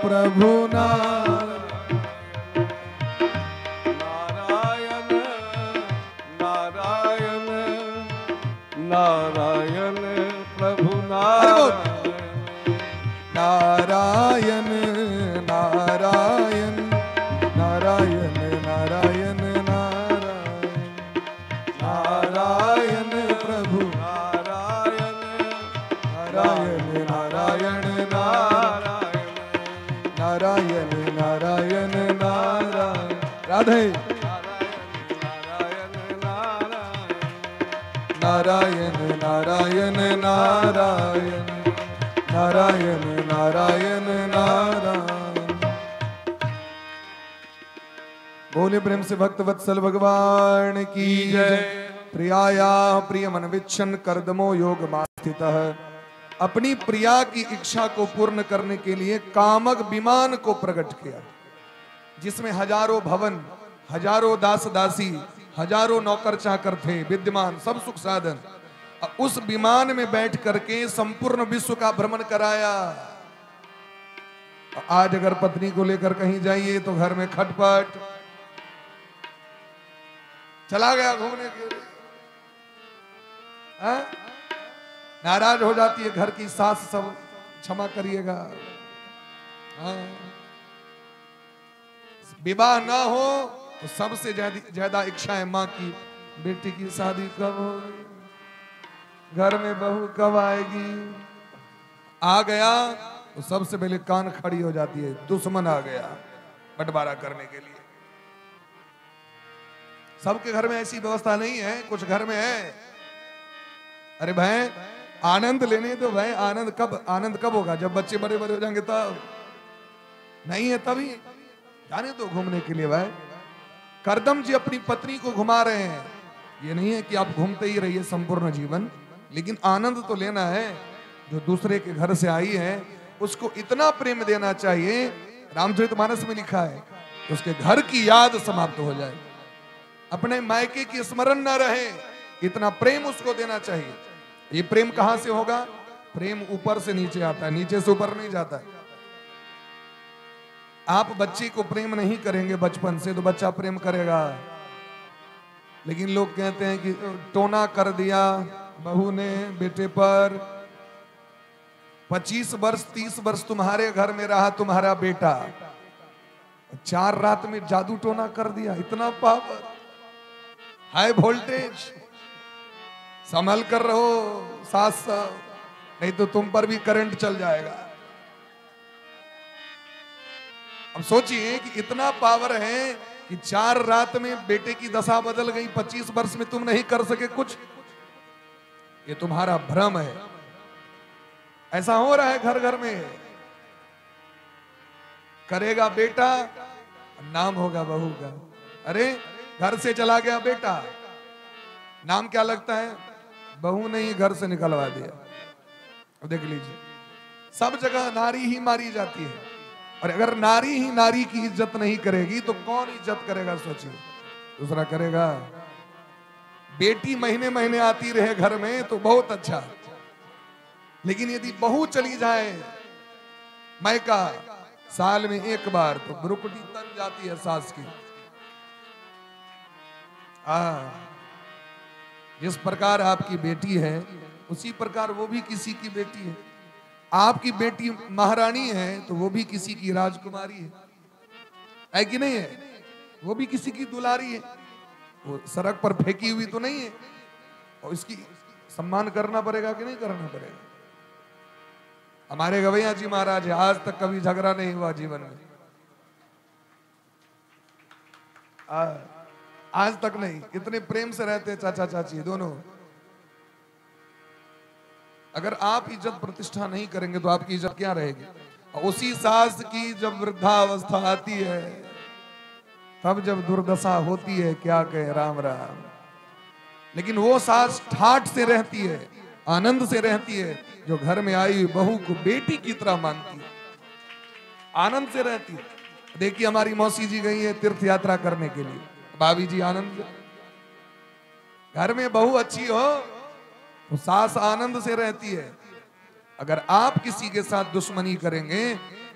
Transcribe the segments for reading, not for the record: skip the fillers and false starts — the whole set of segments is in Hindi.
प्रभु नारायण नारायण नारायण प्रभु नारायण नारायण नारायण नारायण नारायण प्रभु नारायण नारायण नारायण नारायण नारायण नारायण राधे नारायण नारायण नारायण नारायण नारायण नारायण। बोले प्रेम से भक्त वत्सल भगवान की जय। प्रियाया प्रिय मन विच्छन करदमो योग स्थितः। अपनी प्रिया की इच्छा को पूर्ण करने के लिए कामक विमान को प्रकट किया, जिसमें हजारों भवन, हजारों दास दासी, हजारों नौकर चाकर थे विद्यमान, सब सुख साधन। उस विमान में बैठ करके संपूर्ण विश्व का भ्रमण कराया। आज अगर पत्नी को लेकर कहीं जाइए तो घर में खटपट, चला गया घूमने के लिए, नाराज हो जाती है घर की सास, सब क्षमा करिएगा। विवाह ना हो तो सबसे ज्यादा इच्छा है माँ की, बेटी की शादी कब होगी, घर में बहू कब आएगी। आ गया तो सबसे पहले कान खड़ी हो जाती है, दुश्मन आ गया बंटवारा करने के लिए। सबके घर में ऐसी व्यवस्था नहीं है, कुछ घर में है। अरे भाई आनंद लेने दो भाई, आनंद कब होगा, जब बच्चे बड़े बड़े हो जाएंगे तब। नहीं है तभी जाने दो घूमने के लिए भाई। करदम जी अपनी पत्नी को घुमा रहे हैं, ये नहीं है कि आप घूमते ही रहिए संपूर्ण जीवन, लेकिन आनंद तो लेना है। जो दूसरे के घर से आई है उसको इतना प्रेम देना चाहिए, रामचरितमानस में लिखा है, उसके घर की याद समाप्त हो जाए, अपने मायके की स्मरण न रहे, इतना प्रेम उसको देना चाहिए। ये प्रेम कहां से होगा? प्रेम ऊपर से नीचे आता है, नीचे से ऊपर नहीं जाता। आप बच्चे को प्रेम नहीं करेंगे बचपन से तो बच्चा प्रेम करेगा। लेकिन लोग कहते हैं कि टोना कर दिया बहू ने बेटे पर, 25 वर्ष 30 वर्ष तुम्हारे घर में रहा तुम्हारा बेटा, 4 रात में जादू टोना कर दिया, इतना पावर, हाई वोल्टेज। संभल कर रहो सास, नहीं तो तुम पर भी करंट चल जाएगा। अब सोचिए कि इतना पावर है कि 4 रात में बेटे की दशा बदल गई, 25 वर्ष में तुम नहीं कर सके कुछ। ये तुम्हारा भ्रम है। ऐसा हो रहा है घर घर में। करेगा बेटा, नाम होगा बहू का। अरे घर से चला गया बेटा, नाम क्या लगता है? बहू ने ही घर से निकलवा दिया। अब देख लीजिए, सब जगह नारी ही मारी जाती है। और अगर नारी ही नारी की इज्जत नहीं करेगी तो कौन इज्जत करेगा? सोचिए, दूसरा करेगा। बेटी महीने महीने आती रहे घर में तो बहुत अच्छा, लेकिन यदि बहू चली जाए मायका साल में एक बार तो ब्रुकटी तन जाती है सास की। जिस प्रकार आपकी बेटी है उसी प्रकार वो भी किसी की बेटी है। आपकी बेटी महारानी है तो वो भी किसी की राजकुमारी है कि नहीं है? वो भी किसी की दुलारी है। वो सड़क पर फेंकी हुई तो नहीं है, और इसकी सम्मान करना पड़ेगा कि नहीं करना पड़ेगा? हमारे गवैया जी महाराज है, आज तक कभी झगड़ा नहीं हुआ जीवन में, आज तक नहीं। इतने प्रेम से रहते चाचा चाची दोनों। अगर आप इज्जत प्रतिष्ठा नहीं करेंगे तो आपकी इज्जत क्या रहेगी? और उसी सास की जब वृद्धावस्था आती है, तब जब दुर्दशा होती है, क्या कहे राम राम। लेकिन वो सास ठाठ से रहती है, आनंद से रहती है, जो घर में आई बहू को बेटी की तरह मानती है, आनंद से रहती है। देखिए हमारी मौसी जी गई है तीर्थ यात्रा करने के लिए, भाभी जी आनंद। घर में बहू अच्छी हो तो सास आनंद से रहती है। अगर आप किसी के साथ दुश्मनी करेंगे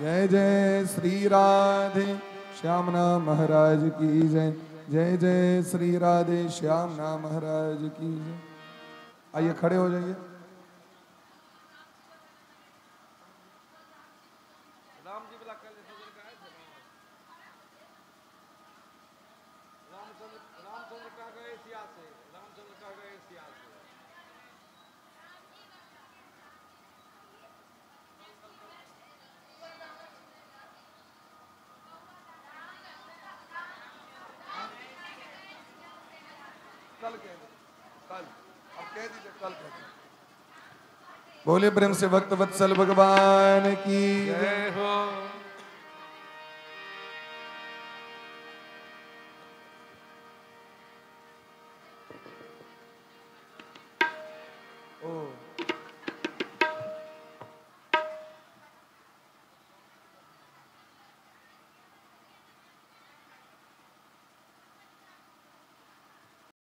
जय जय श्री राधे श्यामना महाराज की जय। जय जय श्री राधे श्यामना महाराज की जय। आइए खड़े हो जाइए। रामचंद्र का गए सिया से, रामचंद्र का गए सिया से। कल कह दो, कल अब कह दीजिए, कल कह दीजिए। बोले प्रेम से भक्त वत्सल भगवान की जय हो।